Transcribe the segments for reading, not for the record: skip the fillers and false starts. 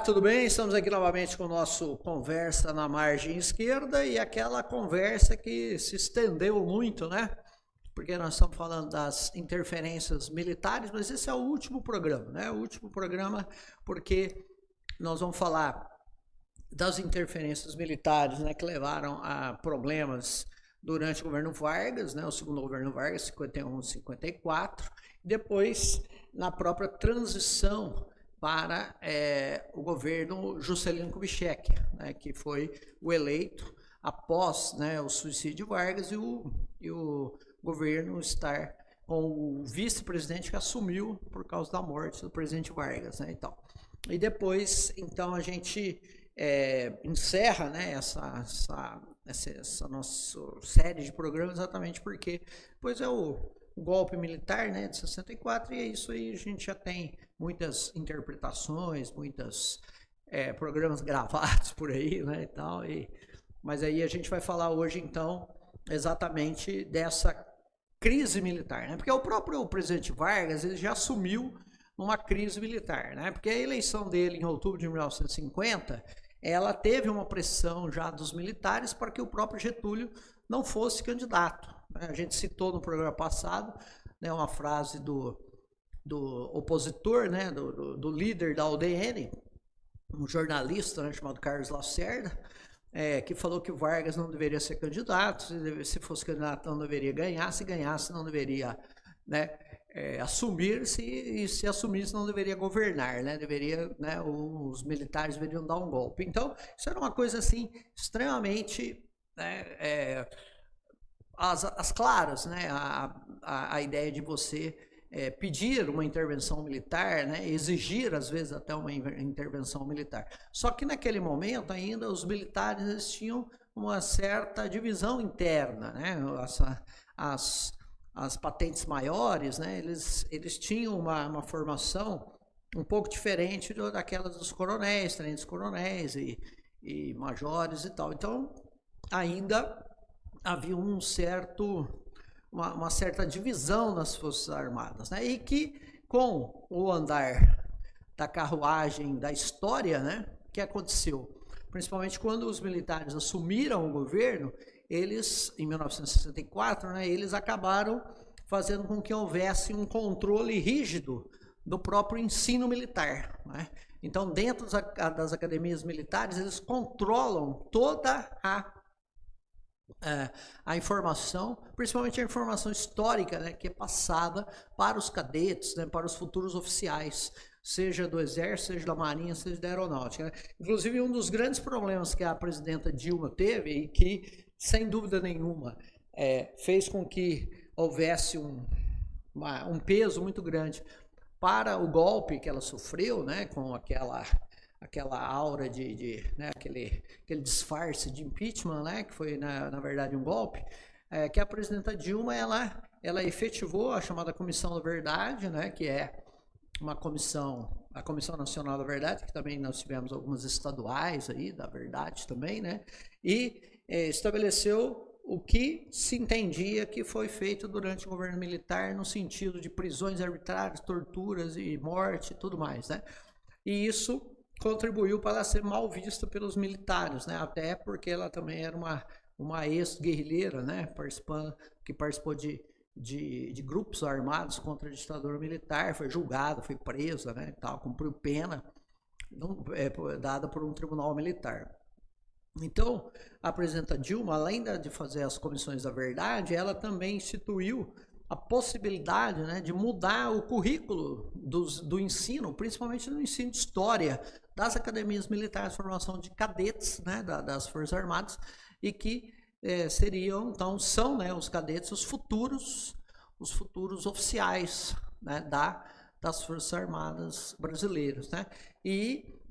Olá, tudo bem? Estamos aqui novamente com o nosso Conversa na Margem Esquerda e aquela conversa que se estendeu muito, né? Porque nós estamos falando das interferências militares, mas esse é o último programa, né? O último programa porque nós vamos falar das interferências militares, né, que levaram a problemas durante o governo Vargas, né, o segundo governo Vargas, 51, 54, e depois na própria transição para o governo Juscelino Kubitschek, né, que foi o eleito após, né, o suicídio de Vargas e o governo estar com o vice-presidente que assumiu por causa da morte do presidente Vargas, né, então. E depois, então, a gente encerra, né, essa nossa série de programas exatamente porque depois é o golpe militar, né, de 64, e é isso aí, a gente já tem muitas interpretações, muitos programas gravados por aí, né, e tal, mas aí a gente vai falar hoje, então, exatamente dessa crise militar, né, porque o próprio presidente Vargas, ele já assumiu uma crise militar, né, porque a eleição dele em outubro de 1950, ela teve uma pressão já dos militares para que o próprio Getúlio não fosse candidato. A gente citou no programa passado, né, uma frase do opositor, né, do líder da UDN, um jornalista, né, chamado Carlos Lacerda, que falou que o Vargas não deveria ser candidato, se fosse candidato não deveria ganhar, se ganhasse não deveria, né, assumir-se, e se assumisse não deveria governar, né, deveria, né, os militares deveriam dar um golpe. Então, isso era uma coisa assim extremamente, né, as claras, né, a ideia de você pedir uma intervenção militar, né, exigir às vezes até uma intervenção militar. Só que naquele momento ainda os militares eles tinham uma certa divisão interna, né, as patentes maiores, né, eles tinham uma formação um pouco diferente daquelas dos coronéis, tenentes coronéis e majores e tal. Então ainda havia uma certa divisão nas Forças Armadas, né? E que com o andar da carruagem da história, né, que aconteceu? Principalmente quando os militares assumiram o governo, eles, em 1964, né, eles acabaram fazendo com que houvesse um controle rígido do próprio ensino militar, né? Então, dentro das academias militares, eles controlam toda a informação, principalmente a informação histórica, né, que é passada para os cadetes, né, para os futuros oficiais, seja do Exército, seja da Marinha, seja da Aeronáutica, né? Inclusive, um dos grandes problemas que a presidenta Dilma teve e que, sem dúvida nenhuma, fez com que houvesse um peso muito grande para o golpe que ela sofreu, né, com aquela aura né, aquele disfarce de impeachment, né, que foi na verdade um golpe, que a presidenta Dilma ela efetivou a chamada Comissão da Verdade, né, que é uma comissão, a Comissão Nacional da Verdade, que também nós tivemos algumas estaduais aí da verdade também, né, e estabeleceu o que se entendia que foi feito durante o governo militar no sentido de prisões arbitrárias, torturas e morte e tudo mais, né, e isso contribuiu para ela ser mal vista pelos militares, né? Até porque ela também era uma ex-guerrilheira, né? Que participou de grupos armados contra a ditadura militar, foi julgada, foi presa, né? Tal, cumpriu pena dada por um tribunal militar. Então, a presidenta Dilma, além de fazer as comissões da verdade, ela também instituiu a possibilidade, né, de mudar o currículo do ensino, principalmente no ensino de história, das academias militares, formação de cadetes, né, das Forças Armadas, e que seriam, então, são, né, os cadetes os futuros oficiais, né, das Forças Armadas brasileiras, né, e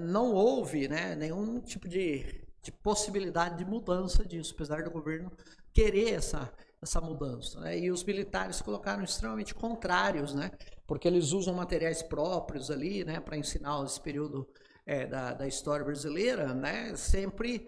não houve, né, nenhum tipo de possibilidade de mudança disso, apesar do governo querer essa mudança, né? E os militares se colocaram extremamente contrários, né? Porque eles usam materiais próprios ali, né, para ensinar esse período da história brasileira, né? Sempre,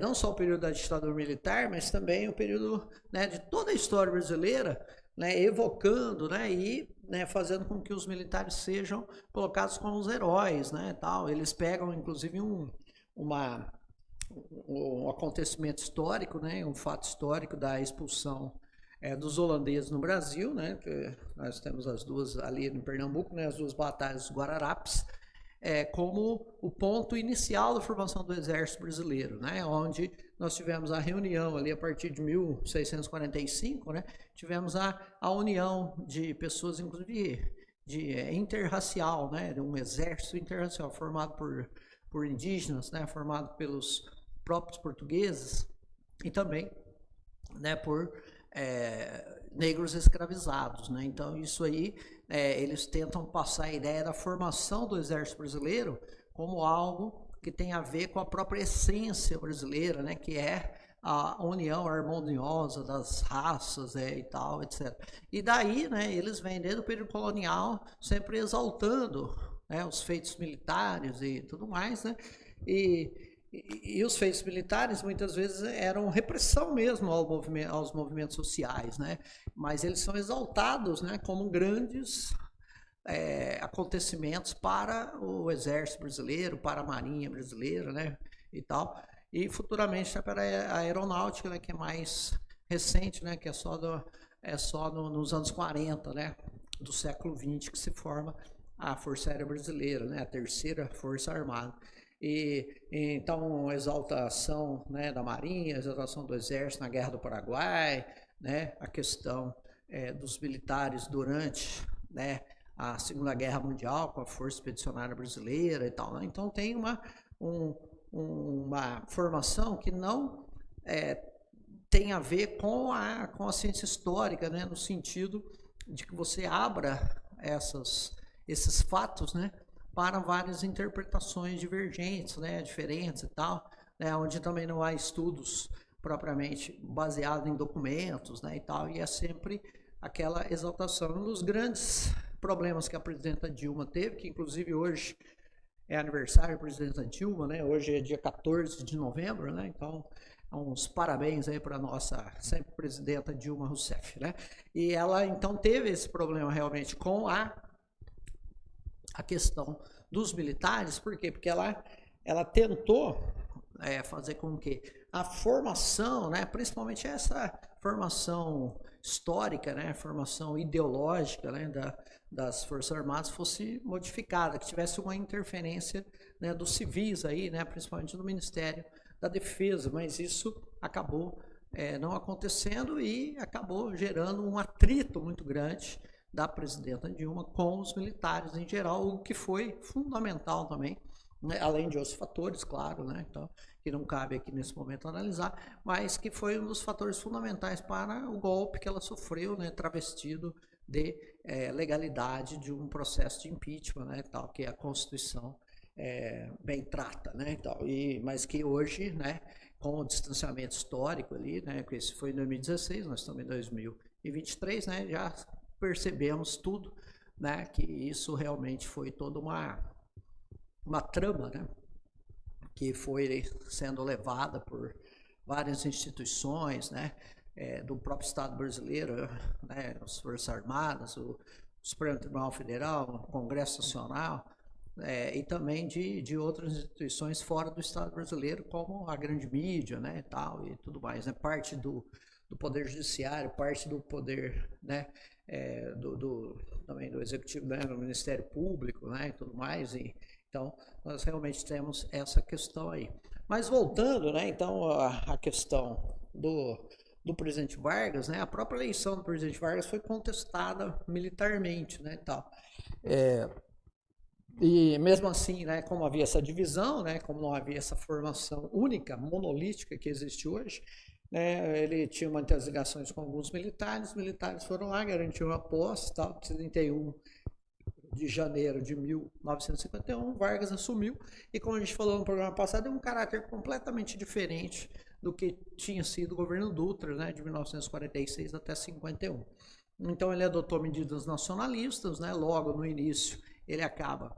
não só o período da ditadura militar, mas também o período, né, de toda a história brasileira, né, evocando, né, e, né, fazendo com que os militares sejam colocados como os heróis, né, tal. Eles pegam, inclusive, um acontecimento histórico, né, um fato histórico da expulsão dos holandeses no Brasil, né, que nós temos as duas ali em Pernambuco, né, as duas batalhas dos Guararapes, como o ponto inicial da formação do Exército Brasileiro, né, onde nós tivemos a reunião ali a partir de 1645, né, tivemos a união de pessoas, inclusive interracial, né, de um exército interracial formado por indígenas, né, formado pelos próprios portugueses e também, né, por negros escravizados, né? Então isso aí eles tentam passar a ideia da formação do Exército Brasileiro como algo que tem a ver com a própria essência brasileira, né? Que é a união harmoniosa das raças e tal, etc. E daí, né? Eles vêm desde o período colonial sempre exaltando, né, os feitos militares e tudo mais, né? E os feitos militares muitas vezes eram repressão mesmo aos movimentos sociais, né? Mas eles são exaltados, né, como grandes acontecimentos para o Exército Brasileiro, para a Marinha Brasileira, né, e tal. E futuramente para a Aeronáutica, né, que é mais recente, né, que é só nos anos 40, né, do século XX que se forma a Força Aérea Brasileira, né, a terceira Força Armada. Então, exaltação, né, da Marinha, exaltação do Exército na Guerra do Paraguai, né, a questão dos militares durante, né, a Segunda Guerra Mundial com a Força Expedicionária Brasileira e tal, né? Então tem uma formação que não tem a ver com a ciência histórica, né, no sentido de que você abra esses fatos, né, para várias interpretações divergentes, né, diferentes e tal, né, onde também não há estudos propriamente baseados em documentos, né, e tal, e é sempre aquela exaltação. Um dos grandes problemas que a presidenta Dilma teve, que inclusive hoje é aniversário da presidenta Dilma, né, hoje é dia 14 de novembro, né, então uns parabéns aí para a nossa sempre presidenta Dilma Rousseff, né, e ela então teve esse problema realmente com a questão dos militares. Por quê? Porque ela tentou fazer com que a formação, né, principalmente essa formação histórica, né, formação ideológica, né, das Forças Armadas fosse modificada, que tivesse uma interferência, né, dos civis aí, né, principalmente do Ministério da Defesa, mas isso acabou não acontecendo e acabou gerando um atrito muito grande da presidenta Dilma com os militares em geral, o que foi fundamental também, né, além de outros fatores, claro, né, então, que não cabe aqui nesse momento analisar, mas que foi um dos fatores fundamentais para o golpe que ela sofreu, né, travestido de legalidade de um processo de impeachment, né, tal, que a Constituição bem trata, né, tal, mas que hoje, né, com o distanciamento histórico ali, né, que esse foi em 2016, nós estamos em 2023, né, já percebemos tudo, né, que isso realmente foi toda uma trama, né, que foi sendo levada por várias instituições, né, do próprio Estado brasileiro, né, as Forças Armadas, o Supremo Tribunal Federal, o Congresso Nacional, e também de outras instituições fora do Estado brasileiro, como a grande mídia, né, e tal, e tudo mais, né, parte do Poder Judiciário, parte do Poder, né, também do Executivo, né, do Ministério Público, né, e tudo mais, então nós realmente temos essa questão aí. Mas voltando, né, então a questão do presidente Vargas, né, a própria eleição do presidente Vargas foi contestada militarmente, né, e tal. E mesmo assim, né, como havia essa divisão, né, como não havia essa formação única, monolítica que existe hoje, né, ele tinha muitas ligações com alguns militares, os militares foram lá, garantiram a posse, tal, 31 de janeiro de 1951, Vargas assumiu, e como a gente falou no programa passado, é um caráter completamente diferente do que tinha sido o governo Dutra, né, de 1946 até 51. Então ele adotou medidas nacionalistas, né, logo no início ele acaba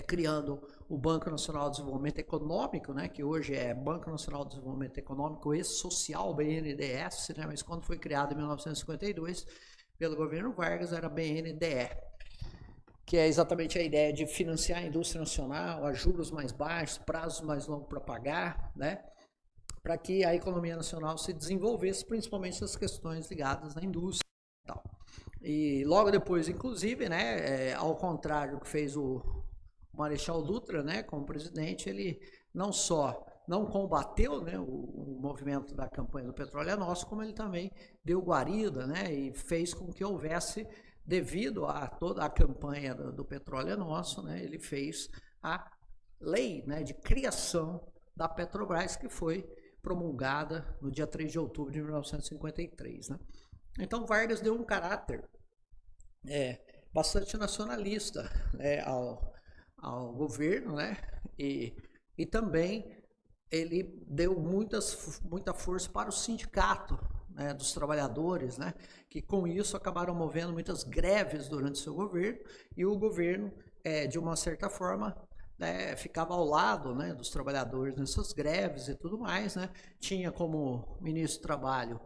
criando o Banco Nacional de Desenvolvimento Econômico, né, que hoje é Banco Nacional de Desenvolvimento Econômico e Social, BNDES, né, mas quando foi criado em 1952 pelo governo Vargas era BNDE, que é exatamente a ideia de financiar a indústria nacional a juros mais baixos, prazos mais longos para pagar, né, para que a economia nacional se desenvolvesse, principalmente as questões ligadas à indústria e tal. E logo depois, inclusive, né, ao contrário do que fez o Marechal Dutra, né, como presidente, ele não só não combateu, né, o movimento da campanha do Petróleo é Nosso, como ele também deu guarida, né, e fez com que houvesse, devido a toda a campanha do Petróleo é Nosso, né, ele fez a lei, né, de criação da Petrobras, que foi promulgada no dia 3 de outubro de 1953. Né? Então Vargas deu um caráter bastante nacionalista, né, ao governo, né, e também ele deu muita força para o sindicato, né, dos trabalhadores, né, que com isso acabaram movendo muitas greves durante o seu governo, e o governo, de uma certa forma, né, ficava ao lado, né, dos trabalhadores nessas greves e tudo mais, né. Tinha como ministro do Trabalho,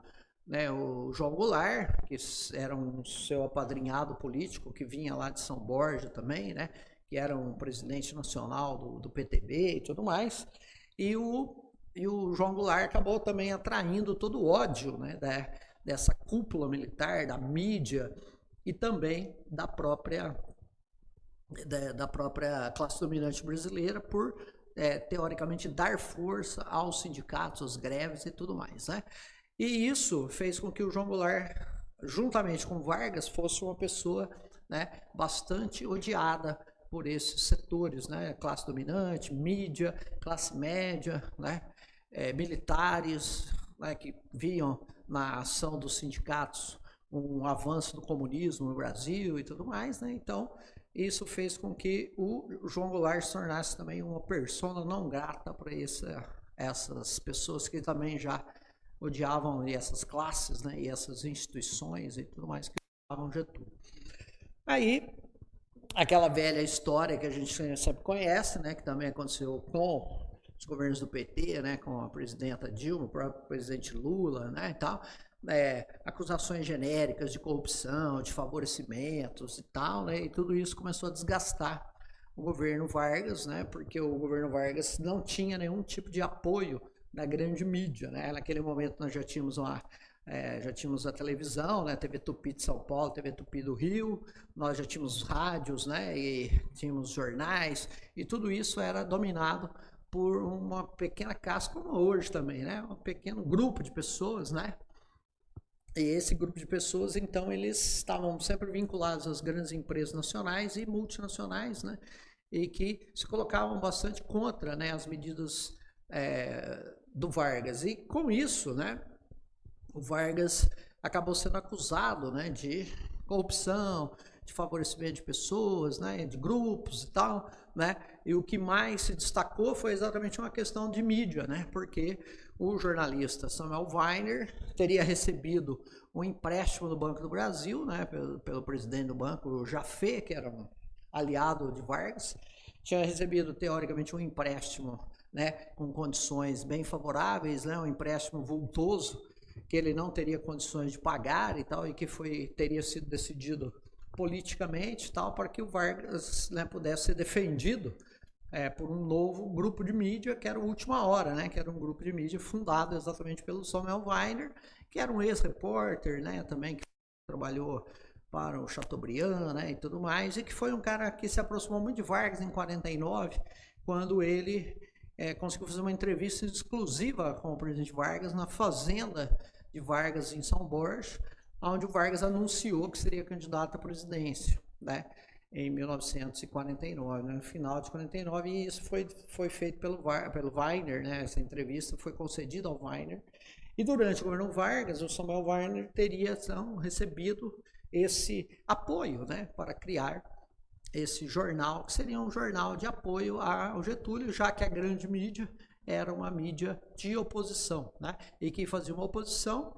né, o João Goulart, que era um seu apadrinhado político, que vinha lá de São Borja também, né, que era um presidente nacional do PTB e tudo mais, e o João Goulart acabou também atraindo todo o ódio, né, dessa cúpula militar, da mídia e também da própria classe dominante brasileira por, teoricamente, dar força aos sindicatos, às greves e tudo mais, né? E isso fez com que o João Goulart, juntamente com Vargas, fosse uma pessoa, né, bastante odiada por esses setores, né? Classe dominante, mídia, classe média, né? Militares, né, que viam na ação dos sindicatos um avanço do comunismo no Brasil e tudo mais, né? Então, isso fez com que o João Goulart se tornasse também uma persona não grata para essas pessoas que também já odiavam, e essas classes, né, e essas instituições e tudo mais que odiavam Getúlio. Aí, aquela velha história que a gente sempre conhece, né, que também aconteceu com os governos do PT, né, com a presidenta Dilma, o próprio presidente Lula, né, e tal, acusações genéricas de corrupção, de favorecimentos e tal, né, e tudo isso começou a desgastar o governo Vargas, né, porque o governo Vargas não tinha nenhum tipo de apoio da grande mídia, né, naquele momento nós já tínhamos a televisão, né, TV Tupi de São Paulo, TV Tupi do Rio, nós já tínhamos rádios, né, e tínhamos jornais, e tudo isso era dominado por uma pequena casta, como hoje também, né, um pequeno grupo de pessoas, né. E esse grupo de pessoas, então, eles estavam sempre vinculados às grandes empresas nacionais e multinacionais, né? E que se colocavam bastante contra, né, as medidas do Vargas. E com isso, né, o Vargas acabou sendo acusado, né, de corrupção, de favorecimento de pessoas, né, de grupos e tal, né? E o que mais se destacou foi exatamente uma questão de mídia, né? Porque o jornalista Samuel Weiner teria recebido um empréstimo do Banco do Brasil, né, pelo presidente do banco, o Jafet, que era um aliado de Vargas, tinha recebido teoricamente um empréstimo, né, com condições bem favoráveis, né, um empréstimo vultoso que ele não teria condições de pagar e tal, e que teria sido decidido politicamente, tal, para que o Vargas, né, pudesse ser defendido por um novo grupo de mídia, que era o Última Hora, né, que era um grupo de mídia fundado exatamente pelo Samuel Weiner, que era um ex-repórter, né, também que trabalhou para o Chateaubriand, né, e tudo mais, e que foi um cara que se aproximou muito de Vargas em 49, quando ele conseguiu fazer uma entrevista exclusiva com o presidente Vargas na fazenda de Vargas em São Borja, onde o Vargas anunciou que seria candidato à presidência, né, em 1949, né, no final de 49, e isso foi feito pelo Weiner, né, essa entrevista foi concedida ao Weiner, e durante o governo Vargas, o Samuel Weiner teria então recebido esse apoio, né, para criar esse jornal, que seria um jornal de apoio ao Getúlio, já que a grande mídia era uma mídia de oposição, né, e que fazia uma oposição,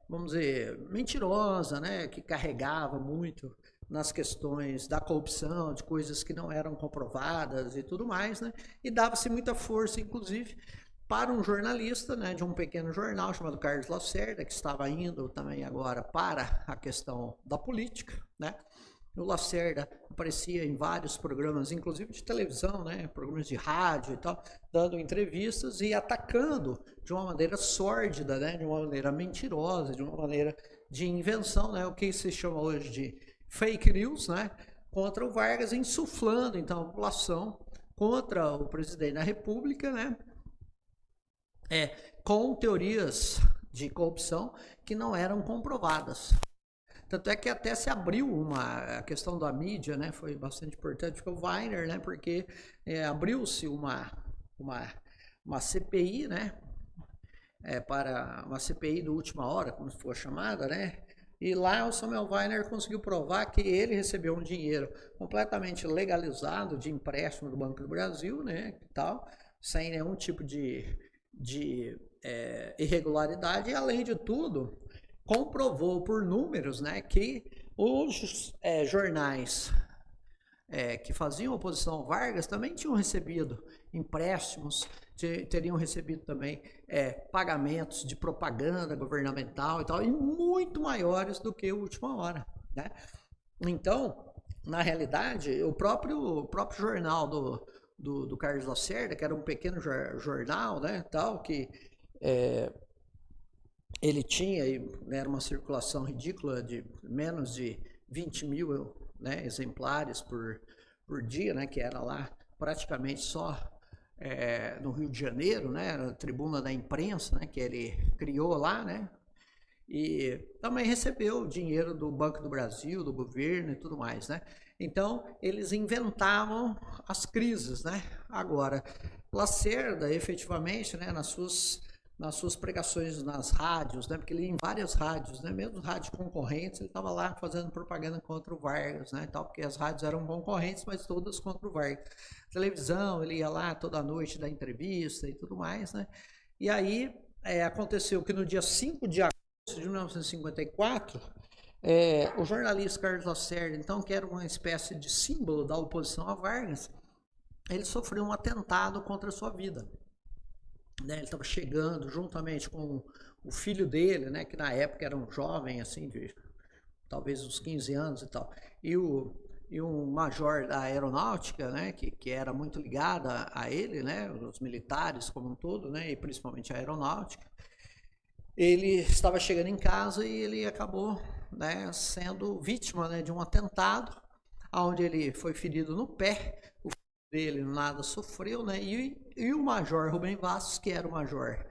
vamos dizer, mentirosa, né, que carregava muito nas questões da corrupção, de coisas que não eram comprovadas e tudo mais, né? E dava-se muita força, inclusive, para um jornalista, né, de um pequeno jornal chamado Carlos Lacerda, que estava indo também agora para a questão da política, né? O Lacerda aparecia em vários programas, inclusive de televisão, né, programas de rádio e tal, dando entrevistas e atacando de uma maneira sórdida, né, de uma maneira mentirosa, de uma maneira de invenção, né, o que se chama hoje de fake news, né, contra o Vargas, insuflando então a população contra o presidente da República, né, com teorias de corrupção que não eram comprovadas. Tanto é que até se abriu a questão da mídia, né? Foi bastante importante para o Weiner, né? Porque abriu-se uma CPI, né? Para uma CPI do última hora, como foi chamada, né? E lá o Samuel Weiner conseguiu provar que ele recebeu um dinheiro completamente legalizado de empréstimo do Banco do Brasil, né? E tal, sem nenhum tipo de irregularidade. E além de tudo, comprovou por números, né, que os jornais que faziam oposição ao Vargas também tinham recebido empréstimos, teriam recebido também pagamentos de propaganda governamental e tal, e muito maiores do que o Última Hora, né? Então, na realidade, o próprio jornal do Carlos Lacerda, que era um pequeno jornal, né, tal, que ele tinha, né, era uma circulação ridícula de menos de 20 mil, né, exemplares por dia, né, que era lá praticamente só no Rio de Janeiro, né, a tribuna da imprensa, né, que ele criou lá, né, e também recebeu dinheiro do Banco do Brasil, do governo e tudo mais, né. Então, eles inventavam as crises, né. Agora, Lacerda, efetivamente, né, nas suas pregações nas rádios, né, porque ele ia em várias rádios, né, mesmo rádios concorrentes, ele estava lá fazendo propaganda contra o Vargas, né, e tal, porque as rádios eram concorrentes, mas todas contra o Vargas. Televisão, ele ia lá toda noite dar entrevista e tudo mais, né, e aí aconteceu que no dia 5 de agosto de 1954, o jornalista Carlos Lacerda, então, que era uma espécie de símbolo da oposição a Vargas, ele sofreu um atentado contra a sua vida. Né, ele estava chegando juntamente com o filho dele, né, que na época era um jovem, assim, de talvez uns 15 anos e tal, e um major da aeronáutica, né, que era muito ligada a ele, né, os militares como um todo, né, e principalmente a aeronáutica. Ele estava chegando em casa e ele acabou, né, sendo vítima, né, de um atentado, onde ele foi ferido no pé. O dele nada sofreu, né? E o major Rubem Vassos, que era o major,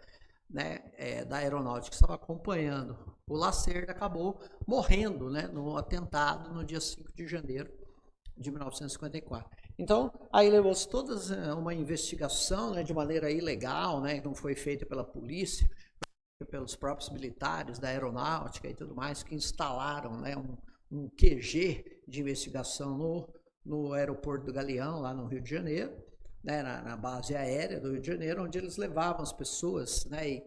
né, da aeronáutica, que estava acompanhando o Lacerda, acabou morrendo, né, no atentado no dia 5 de janeiro de 1954. Então, aí levou-se toda uma investigação, né, de maneira ilegal, né, que não foi feita pela polícia, pelos próprios militares da aeronáutica e tudo mais, que instalaram, né, um QG de investigação no aeroporto do Galeão, lá no Rio de Janeiro, né, na base aérea do Rio de Janeiro, onde eles levavam as pessoas, né, e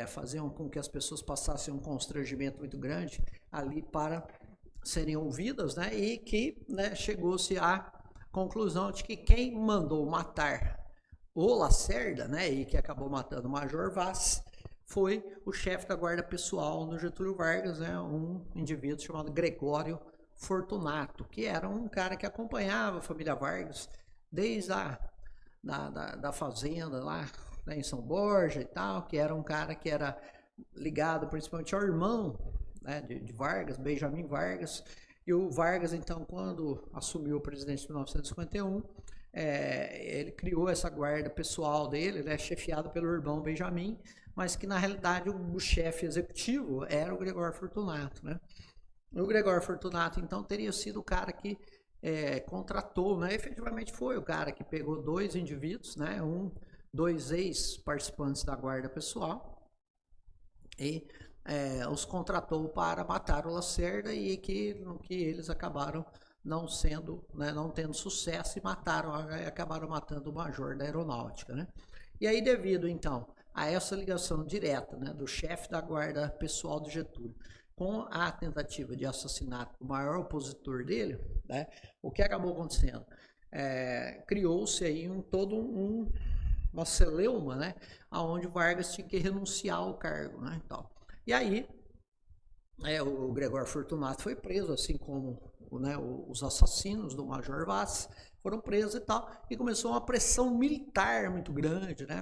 faziam com que as pessoas passassem um constrangimento muito grande ali para serem ouvidas, né, e que, né, chegou-se à conclusão de que quem mandou matar o Lacerda, né, e que acabou matando o Major Vaz, foi o chefe da guarda pessoal do Getúlio Vargas, né, um indivíduo chamado Gregório Fortunato, que era um cara que acompanhava a família Vargas desde da fazenda lá, né, em São Borja e tal, que era um cara que era ligado principalmente ao irmão, né, de Vargas, Benjamin Vargas. E o Vargas, então, quando assumiu a presidência em 1951, ele criou essa guarda pessoal dele, né, chefiado pelo irmão Benjamin, mas que na realidade o chefe executivo era o Gregório Fortunato, né? O Gregório Fortunato, então, teria sido o cara que contratou, né? Efetivamente foi o cara que pegou dois indivíduos, né? Dois ex-participantes da guarda pessoal e os contratou para matar o Lacerda e que eles acabaram não sendo, né, não tendo sucesso e acabaram matando o major da aeronáutica, né? E aí, devido então a essa ligação direta, né, do chefe da guarda pessoal do Getúlio com a tentativa de assassinato do maior opositor dele, né, o que acabou acontecendo? Criou-se aí uma celeuma, né, onde Vargas tinha que renunciar ao cargo, né, e tal. E aí, o Gregório Fortunato foi preso, assim como, né, os assassinos do Major Vaz foram presos e tal, e começou uma pressão militar muito grande, né?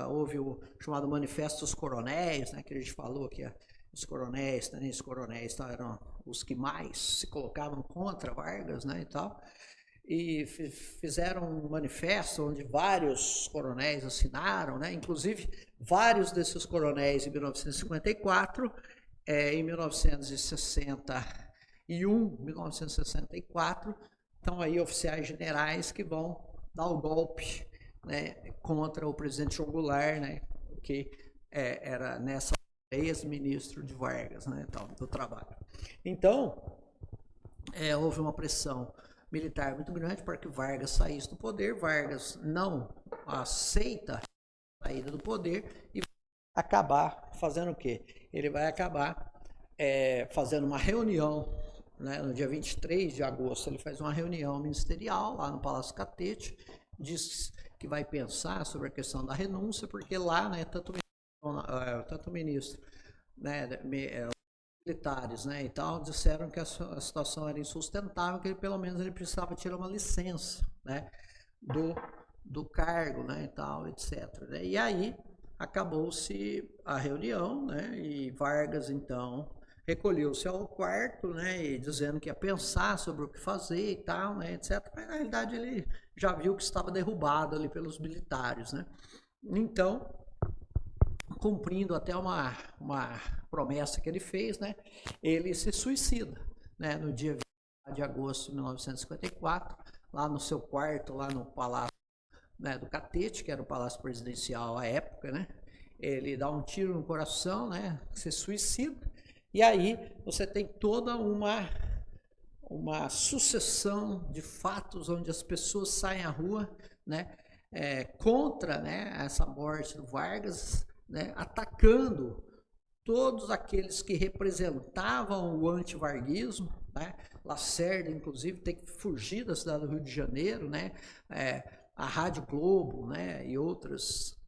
Houve o chamado Manifesto dos Coronéis, né, que a gente falou que os coronéis, tenentes-coronéis eram os que mais se colocavam contra Vargas, né, e tal. E fizeram um manifesto onde vários coronéis assinaram, né? Inclusive vários desses coronéis em 1954, em 1961, 1964, estão aí oficiais generais que vão dar o golpe, né, contra o presidente João Goulart, né, que era nessa ex-ministro de Vargas, né, então, do trabalho. Então, houve uma pressão militar muito grande para que Vargas saísse do poder. Vargas não aceita a saída do poder e vai acabar fazendo o quê? Ele vai acabar fazendo uma reunião, né, no dia 23 de agosto, ele faz uma reunião ministerial lá no Palácio Catete, diz que vai pensar sobre a questão da renúncia, porque lá, né, tanto o ministro, né, militares, né, e tal, disseram que a situação era insustentável, que pelo menos ele precisava tirar uma licença, né, do cargo, né, e tal, etc. Né? E aí acabou-se a reunião, né, e Vargas, então, recolheu-se ao quarto, né, e dizendo que ia pensar sobre o que fazer e tal, né, etc. Mas na realidade ele já viu que estava derrubado ali pelos militares, né. Então, cumprindo até uma promessa que ele fez, né, ele se suicida, né, no dia 20 de agosto de 1954, lá no seu quarto, lá no Palácio, né, do Catete, que era o Palácio Presidencial à época, né, ele dá um tiro no coração, né, se suicida, e aí você tem toda uma sucessão de fatos onde as pessoas saem à rua, né, contra, né, essa morte do Vargas, né, atacando todos aqueles que representavam o antivarguismo, né? Lacerda, inclusive, tem que fugir da cidade do Rio de Janeiro, né? A Rádio Globo, né? E outras,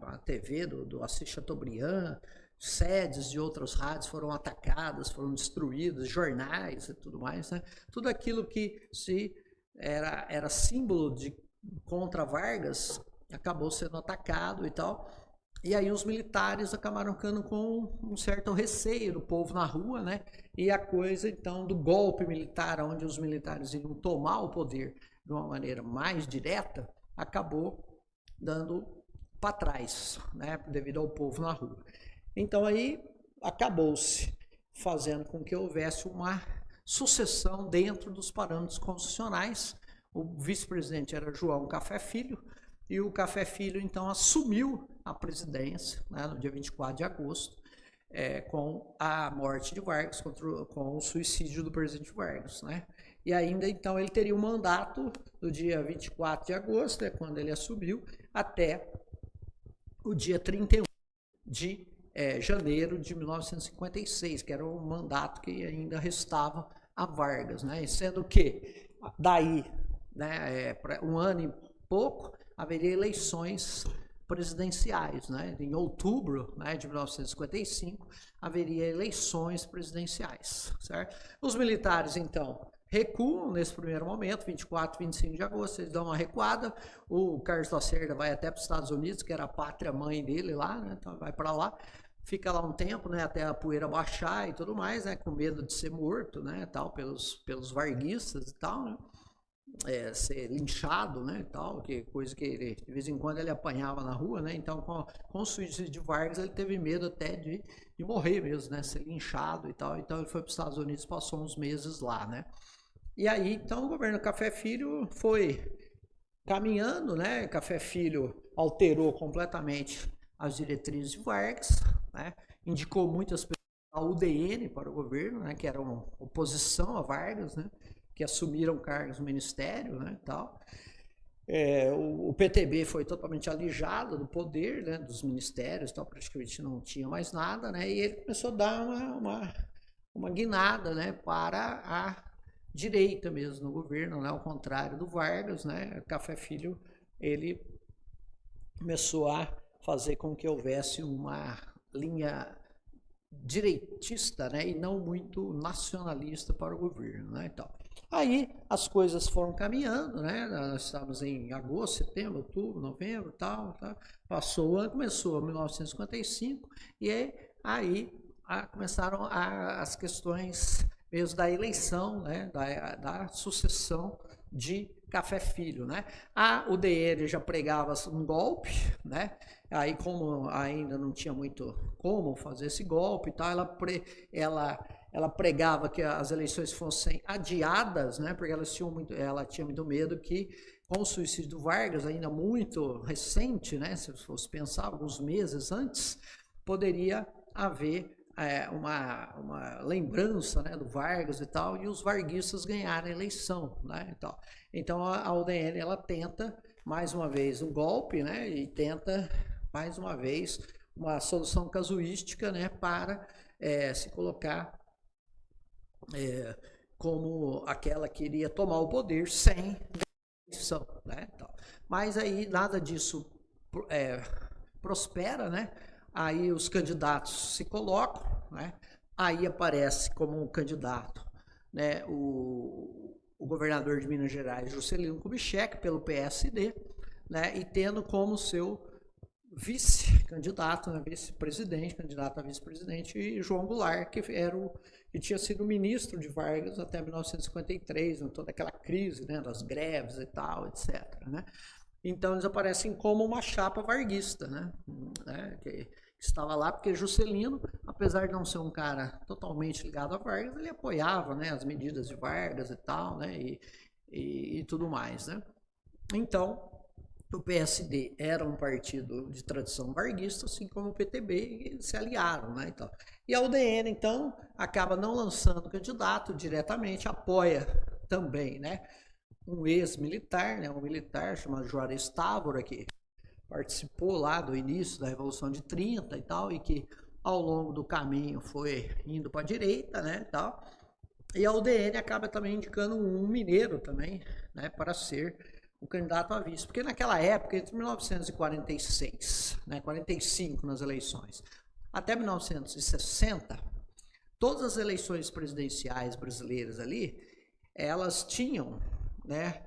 a TV do Assis Chateaubriand, sedes de outras rádios foram atacadas, foram destruídas, jornais e tudo mais, né? Tudo aquilo que era símbolo de contra Vargas acabou sendo atacado e tal. E aí os militares acabaram ficando com um certo receio do povo na rua, né? E a coisa, então, do golpe militar, onde os militares iam tomar o poder de uma maneira mais direta, acabou dando para trás, né? Devido ao povo na rua. Então aí acabou-se fazendo com que houvesse uma sucessão dentro dos parâmetros constitucionais. O vice-presidente era João Café Filho, e o Café Filho, então, assumiu a presidência, né, no dia 24 de agosto, com a morte de Vargas, com o suicídio do presidente Vargas, né? E ainda, então, ele teria um mandato do dia 24 de agosto, quando ele assumiu, até o dia 31 de janeiro de 1956, que era o mandato que ainda restava a Vargas, né? Sendo que, daí, né, um ano e pouco, haveria eleições presidenciais, né? Em outubro, né, de 1955, haveria eleições presidenciais, certo? Os militares, então, recuam nesse primeiro momento, 24, 25 de agosto, eles dão uma recuada, o Carlos Lacerda vai até para os Estados Unidos, que era a pátria mãe dele lá, né? Então vai para lá, fica lá um tempo, né, até a poeira baixar e tudo mais, né, com medo de ser morto, né, tal, pelos varguistas e tal, né? Ser linchado, né, tal, que coisa que ele, de vez em quando ele apanhava na rua, né, então com o suicídio de Vargas ele teve medo até de morrer mesmo, né, ser linchado e tal, então ele foi para os Estados Unidos, passou uns meses lá, né, e aí então o governo Café Filho foi caminhando, né, Café Filho alterou completamente as diretrizes de Vargas, né, indicou muitas pessoas da UDN para o governo, né, que eram oposição a Vargas, né, que assumiram cargos no ministério, né, tal. O PTB foi totalmente alijado do poder, né, dos ministérios, tal, praticamente não tinha mais nada, né, e ele começou a dar uma guinada, né, para a direita mesmo no governo, né, ao contrário do Vargas, né, Café Filho, ele começou a fazer com que houvesse uma linha direitista, né, e não muito nacionalista para o governo, né, então. Aí as coisas foram caminhando, né, nós estamos em agosto, setembro, outubro, novembro, tal, passou o ano, começou 1955, e aí começaram as questões mesmo da eleição, né, da sucessão de Café Filho, né? A UDN já pregava um golpe, né? Aí como ainda não tinha muito como fazer esse golpe e tal, ela pregava que as eleições fossem adiadas, né? Porque ela tinha muito medo que com o suicídio do Vargas, ainda muito recente, né? Se fosse pensar alguns meses antes, poderia haver uma lembrança, né, do Vargas e tal, e os varguistas ganharam a eleição, né, então a UDN ela tenta mais uma vez um golpe, né, e tenta mais uma vez uma solução casuística, né, para se colocar como aquela que iria tomar o poder sem eleição, né, mas aí nada disso prospera, né. Aí os candidatos se colocam, né? Aí aparece como um candidato, né, o governador de Minas Gerais, Juscelino Kubitschek, pelo PSD, né, e tendo como seu vice-candidato, né, vice-presidente, candidato a vice-presidente, João Goulart, que tinha sido ministro de Vargas até 1953, né, toda aquela crise, né, das greves e tal, etc. Né? Então eles aparecem como uma chapa varguista, né? Que estava lá porque Juscelino, apesar de não ser um cara totalmente ligado a Vargas, ele apoiava, né, as medidas de Vargas e tal, né, e tudo mais, né? Então o PSD era um partido de tradição varguista, assim como o PTB, e eles se aliaram, né? Então, e a UDN então acaba não lançando candidato diretamente, apoia também, né, um ex-militar, né, um militar chamado Juarez Távora, que participou lá do início da Revolução de 30 e tal, e que ao longo do caminho foi indo para a direita, né, tal. E a UDN acaba também indicando um mineiro também, né, para ser o candidato a vice, porque naquela época, entre 1946, né, 45 nas eleições, até 1960, todas as eleições presidenciais brasileiras ali, elas tinham, né,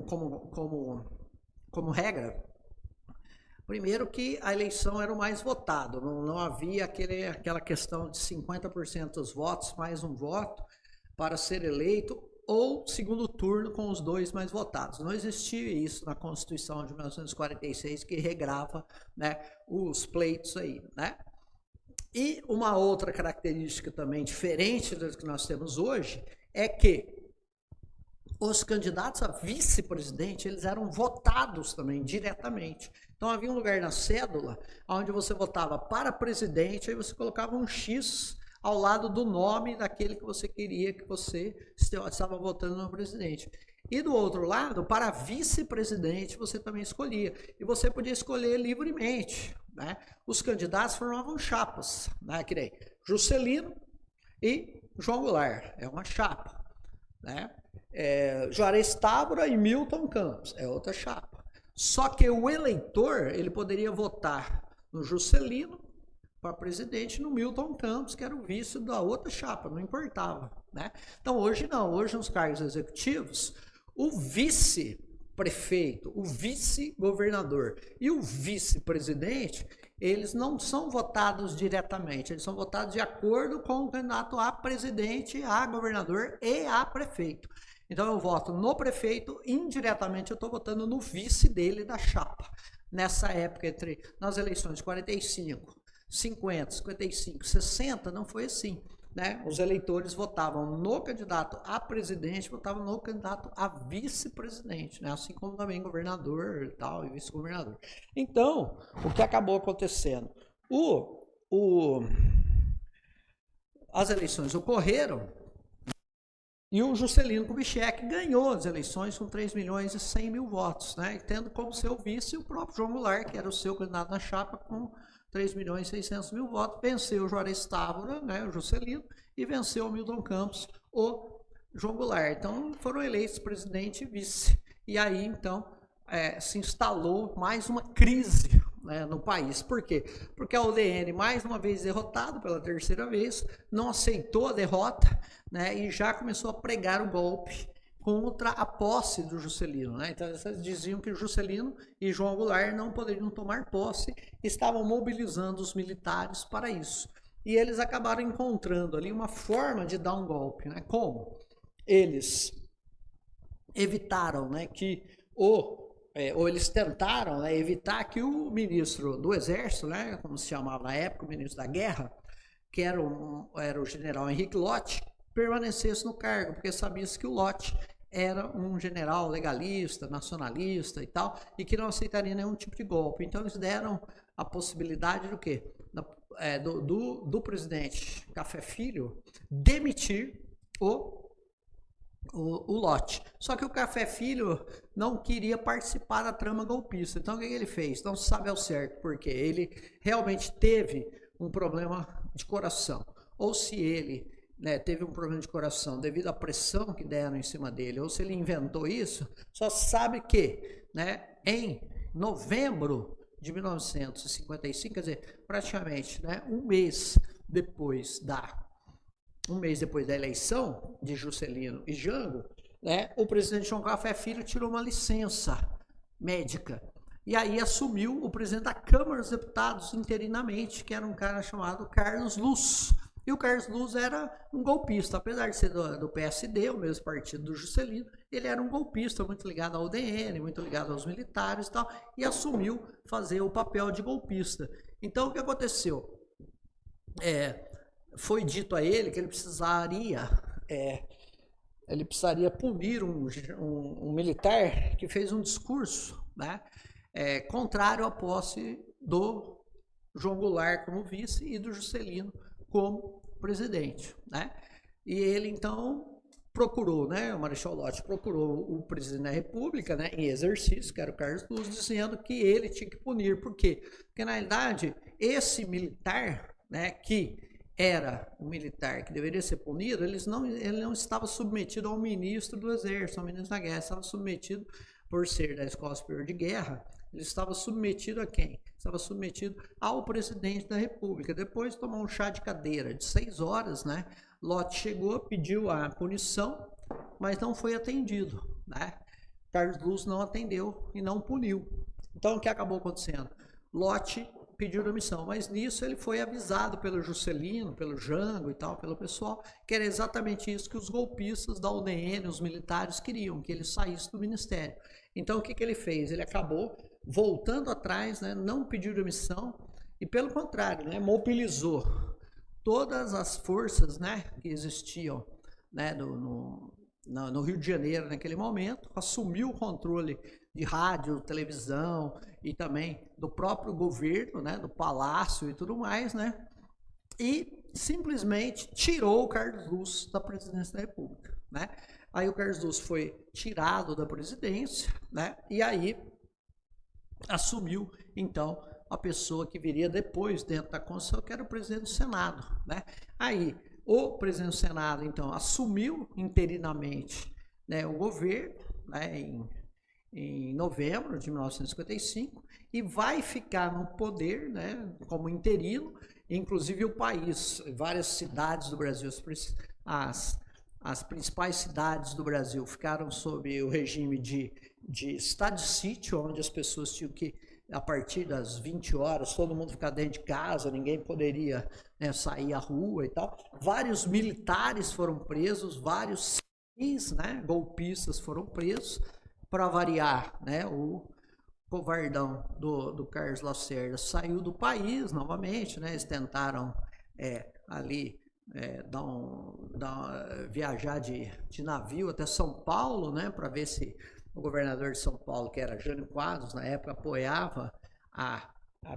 como regra, primeiro que a eleição era o mais votado, não havia aquela questão de 50% dos votos mais um voto para ser eleito, ou segundo turno com os dois mais votados. Não existia isso na Constituição de 1946, que regrava, né, os pleitos aí, né? E uma outra característica também diferente das que nós temos hoje é que os candidatos a vice-presidente, eles eram votados também diretamente. Então havia um lugar na cédula onde você votava para presidente, aí você colocava um X ao lado do nome daquele que você queria que você estava votando no presidente. E do outro lado, para vice-presidente, você também escolhia. E você podia escolher livremente, né? Os candidatos formavam chapas, né? Que nem Juscelino e João Goulart, é uma chapa, né? Juarez Távora e Milton Campos, é outra chapa. Só que o eleitor, ele poderia votar no Juscelino para presidente, no Milton Campos, que era o vice da outra chapa, não importava, né? Então hoje não, hoje nos cargos executivos, o vice-prefeito, o vice-governador e o vice-presidente, eles não são votados diretamente, eles são votados de acordo com o candidato a presidente, a governador e a prefeito. Então eu voto no prefeito, indiretamente eu estou votando no vice dele da chapa. Nessa época, nas eleições de 45, 50, 55, 60, não foi assim, né? Os eleitores votavam no candidato a presidente, votavam no candidato a vice-presidente, né? Assim como também governador e tal, e vice-governador. Então, o que acabou acontecendo? As eleições ocorreram E o Juscelino Kubitschek ganhou as eleições com 3.100.000 votos, né? Tendo como seu vice o próprio João Goulart, que era o seu candidato na chapa, com 3.600.000 votos. Venceu o Juarez Távora, né, o Juscelino, e venceu o Milton Campos, o João Goulart. Então foram eleitos presidente e vice. E aí, então, se instalou mais uma crise, né, no país. Por quê? Porque a UDN, mais uma vez derrotado pela terceira vez, não aceitou a derrota, né, e já começou a pregar o golpe contra a posse do Juscelino, né? Então eles diziam que Juscelino e João Goulart não poderiam tomar posse, estavam mobilizando os militares para isso. E eles acabaram encontrando ali uma forma de dar um golpe, né? Como? Eles evitaram, né, que ou eles tentaram, né, evitar que o ministro do Exército, né, como se chamava na época, o ministro da Guerra, que era o general Henrique Lott, permanecesse no cargo, porque sabia-se que o Lott era um general legalista, nacionalista e tal, e que não aceitaria nenhum tipo de golpe. Então eles deram a possibilidade do quê? Do presidente Café Filho demitir o Lott. Só que o Café Filho não queria participar da trama golpista. Então o que ele fez? Não se sabe ao certo porque ele realmente teve um problema de coração. Ou se ele, né, teve um problema de coração devido à pressão que deram em cima dele, ou se ele inventou isso, só sabe que, né, em novembro de 1955, quer dizer, praticamente, né, um mês depois da eleição de Juscelino e Jango, né, o presidente João Café Filho tirou uma licença médica. E aí assumiu o presidente da Câmara dos Deputados interinamente, que era um cara chamado Carlos Luz. E o Carlos Luz era um golpista, apesar de ser do PSD, o mesmo partido do Juscelino, ele era um golpista muito ligado ao UDN, muito ligado aos militares e tal, e assumiu fazer o papel de golpista. Então o que aconteceu? Foi dito a ele que ele precisaria punir um militar que fez um discurso, né, contrário à posse do João Goulart como vice e do Juscelino como presidente, né? E ele então procurou, né, o Marechal Lott procurou o presidente da República, né, em exercício, que era o Carlos Luz, dizendo que ele tinha que punir. Por quê? Porque na realidade esse militar, né, que era um militar que deveria ser punido, ele não estava submetido ao ministro do Exército, ao ministro da Guerra, estava submetido, por ser da Escola Superior de Guerra, ele estava submetido a quem? Estava submetido ao presidente da República. Depois tomou um chá de cadeira de 6 horas, né? Lott chegou, pediu a punição, mas não foi atendido, né? Carlos Luz não atendeu e não puniu. Então o que acabou acontecendo? Lott pediu demissão, mas nisso ele foi avisado pelo Juscelino, pelo Jango e tal, pelo pessoal, que era exatamente isso que os golpistas da UDN, os militares queriam, que ele saísse do ministério. Então o que ele fez? Ele acabou voltando atrás, né, não pediu demissão e pelo contrário, né, mobilizou todas as forças, né, que existiam, né, no Rio de Janeiro naquele momento, assumiu o controle de rádio, televisão e também do próprio governo, né, do palácio e tudo mais, né, e simplesmente tirou o Carlos Luz da presidência da República, né. Aí o Carlos Luz foi tirado da presidência, né, e aí assumiu então a pessoa que viria depois dentro da Constituição, que era o presidente do Senado, né. Aí o presidente do Senado então assumiu interinamente, né, o governo, né, em novembro de 1955 e vai ficar no poder, né, como interino. Inclusive o país, várias cidades do Brasil, as principais cidades do Brasil ficaram sob o regime de estado de sítio, onde as pessoas tinham que, a partir das 20 horas, todo mundo ficar dentro de casa, ninguém poderia, né, sair à rua e tal. Vários militares foram presos, vários civis, né, golpistas foram presos. Para variar, né, o covardão do Carlos Lacerda saiu do país novamente, né, eles tentaram ali viajar de navio até São Paulo, né, para ver se o governador de São Paulo, que era Jânio Quadros, na época apoiava a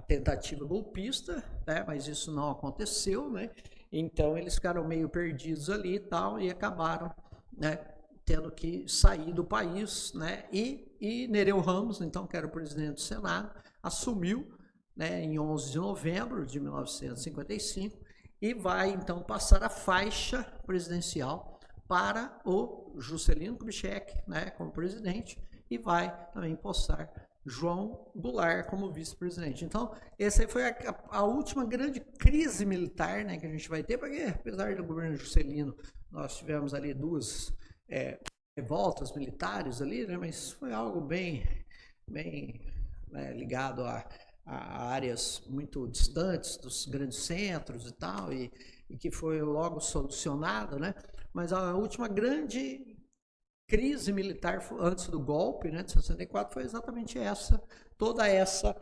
tentativa golpista, né, mas isso não aconteceu, né, então eles ficaram meio perdidos ali e tal, e acabaram né, tendo que sair do país, né, e Nereu Ramos, então, que era o presidente do Senado, assumiu, né, em 11 de novembro de 1955 e vai, então, passar a faixa presidencial para o Juscelino Kubitschek, né, como presidente, e vai também empossar João Goulart como vice-presidente. Então, essa aí foi a última grande crise militar, né, que a gente vai ter, porque apesar do governo Juscelino, nós tivemos ali duas revoltas militares ali, né, mas foi algo bem né, ligado a áreas muito distantes dos grandes centros e tal, e que foi logo solucionado, né? Mas a última grande crise militar antes do golpe, né, de 64, foi exatamente essa, toda essa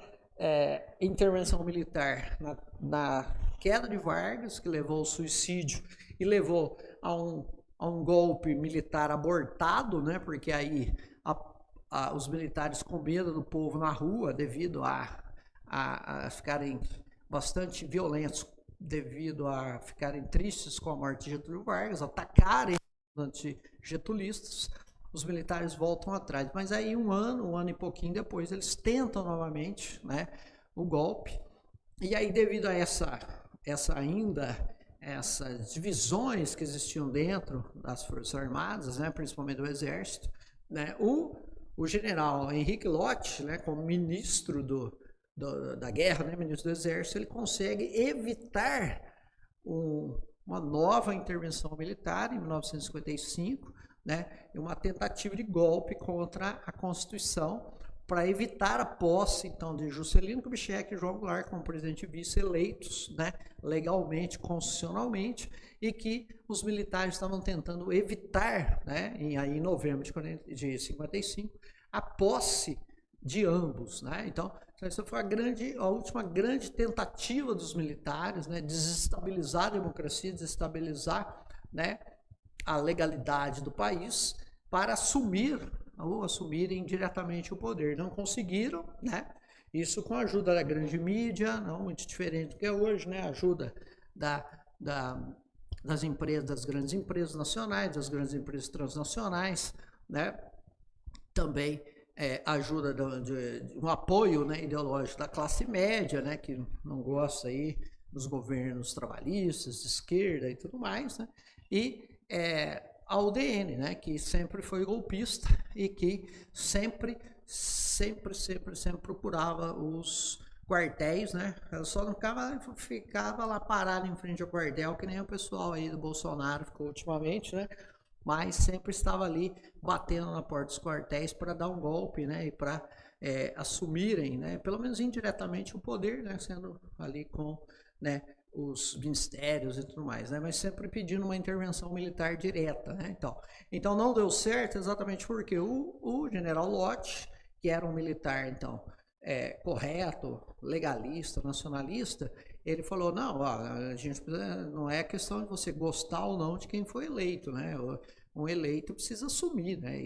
intervenção militar na queda de Vargas, que levou ao suicídio e levou a um golpe militar abortado, né, porque aí os militares com medo do povo na rua, devido a ficarem bastante violentos, devido a ficarem tristes com a morte de Getúlio Vargas, atacarem anti-getulistas, os militares voltam atrás. Mas aí um ano e pouquinho depois, eles tentam novamente, né, o golpe. E aí, devido a essas divisões que existiam dentro das Forças Armadas, né, principalmente do Exército, né, o general Henrique Lott, né, como ministro da guerra, né, ministro do Exército, ele consegue evitar uma nova intervenção militar em 1955, né, uma tentativa de golpe contra a Constituição para evitar a posse, então, de Juscelino Kubitschek e João Goulart como presidente e vice eleitos, né, legalmente, constitucionalmente, e que os militares estavam tentando evitar, né, em novembro de 55, a posse de ambos, né? Então, essa foi a última grande tentativa dos militares, né, desestabilizar a democracia, desestabilizar, né, a legalidade do país para assumirem diretamente o poder. Não conseguiram, né? Isso com a ajuda da grande mídia, não muito diferente do que é hoje, né? A ajuda das empresas, das grandes empresas nacionais, das grandes empresas transnacionais, né? Também ajuda de um apoio, né, ideológico da classe média, né, que não gosta aí dos governos trabalhistas, de esquerda e tudo mais, né, e a UDN, né, que sempre foi golpista e que sempre procurava os quartéis, né, ela só não ficava lá parada em frente ao quartel, que nem o pessoal aí do Bolsonaro ficou ultimamente, né, mas sempre estava ali batendo na porta dos quartéis para dar um golpe, né, e para assumirem, né, pelo menos indiretamente o poder, né, sendo ali com, né, os ministérios e tudo mais, né, mas sempre pedindo uma intervenção militar direta, né, então não deu certo exatamente porque o general Lott, que era um militar, então, correto, legalista, nacionalista, ele falou, não, a gente não é questão de você gostar ou não de quem foi eleito, né? Um eleito precisa assumir, né?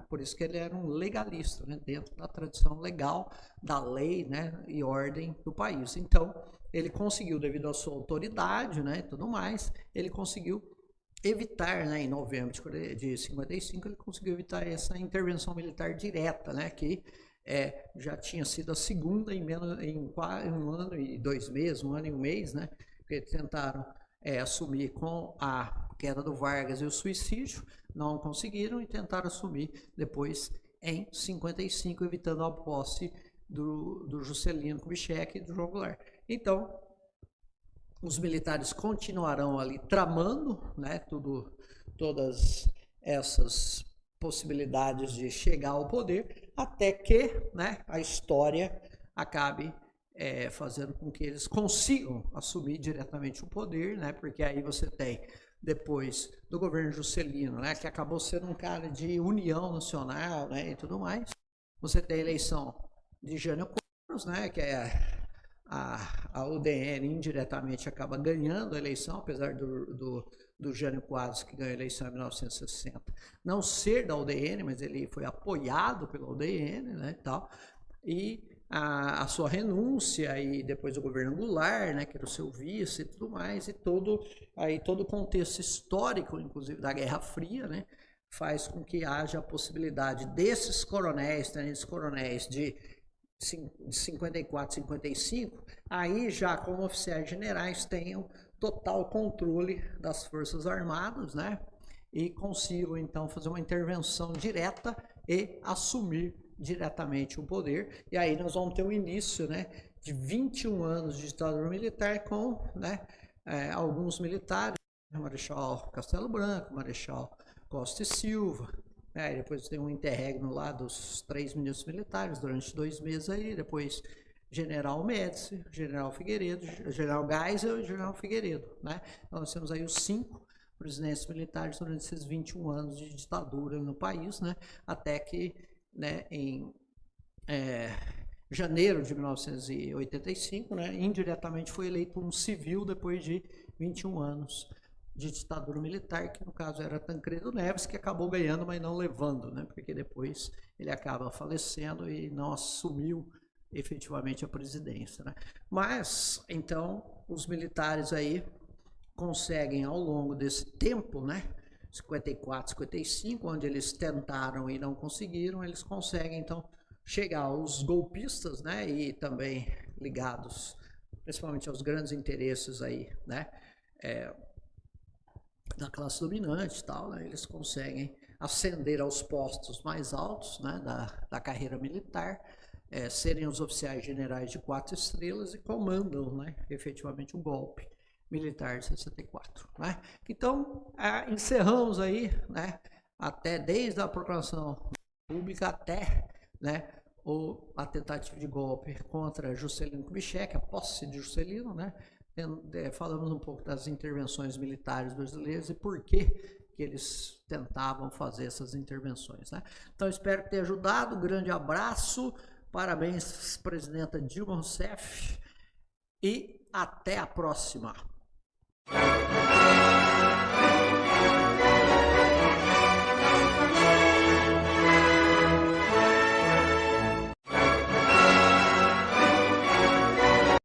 Por isso que ele era um legalista, né? Dentro da tradição legal, da lei, né? E ordem do país. Então, ele conseguiu, devido à sua autoridade, né? E tudo mais, ele conseguiu evitar, né? Em novembro de 55, ele conseguiu evitar essa intervenção militar direta, né? Que já tinha sido a segunda em um ano e 2 meses, 1 ano e 1 mês, né? Que tentaram assumir com a queda do Vargas e o suicídio, não conseguiram e tentaram assumir depois em 55, evitando a posse do Juscelino Kubitschek e do João Goulart. Então, os militares continuarão ali tramando, né? Todas essas possibilidades de chegar ao poder, até que, né, a história acabe fazendo com que eles consigam assumir diretamente o poder, né, porque aí você tem, depois do governo Juscelino, né, que acabou sendo um cara de união nacional, né, e tudo mais, você tem a eleição de Jânio Quadros, né, que a UDN indiretamente acaba ganhando a eleição, apesar do Jânio Quadros, que ganhou a eleição em 1960, não ser da UDN, mas ele foi apoiado pela UDN, né, e tal, e a sua renúncia e depois o governo Goulart, né, que era o seu vice e tudo mais, e todo o contexto histórico, inclusive da Guerra Fria, né, faz com que haja a possibilidade desses coronéis, tenentes coronéis de 54, 55, aí já como oficiais generais tenham total controle das Forças Armadas, né, e consigam então fazer uma intervenção direta e assumir diretamente o poder. E aí nós vamos ter o início, né, de 21 anos de ditadura militar com, né, alguns militares, Marechal Castelo Branco, Marechal Costa e Silva, né, depois tem um interregno lá dos 3 ministros militares durante 2 meses aí, depois General Médici, General Figueiredo, General Geisel e General Figueiredo, né? Então nós temos aí os 5 presidentes militares durante esses 21 anos de ditadura no país, né? Até que, né, em janeiro de 1985, né, indiretamente foi eleito um civil depois de 21 anos de ditadura militar, que no caso era Tancredo Neves, que acabou ganhando, mas não levando, né? Porque depois ele acaba falecendo e não assumiu efetivamente a presidência, né? Mas, então, os militares aí conseguem ao longo desse tempo, né, 54, 55, onde eles tentaram e não conseguiram, eles conseguem então chegar aos golpistas, né, e também ligados principalmente aos grandes interesses aí, né, da classe dominante e tal, né, eles conseguem ascender aos postos mais altos, né, da carreira militar, serem os oficiais generais de 4 estrelas e comandam, né, efetivamente um golpe militar de 64, né? Então, encerramos aí, né, até desde a proclamação pública até, né, a tentativa de golpe contra Juscelino Kubitschek, a posse de Juscelino, né? Falamos um pouco das intervenções militares brasileiras e por que eles tentavam fazer essas intervenções, né? Então, espero que tenha ajudado. Grande abraço, parabéns, presidenta Dilma Rousseff, e até a próxima.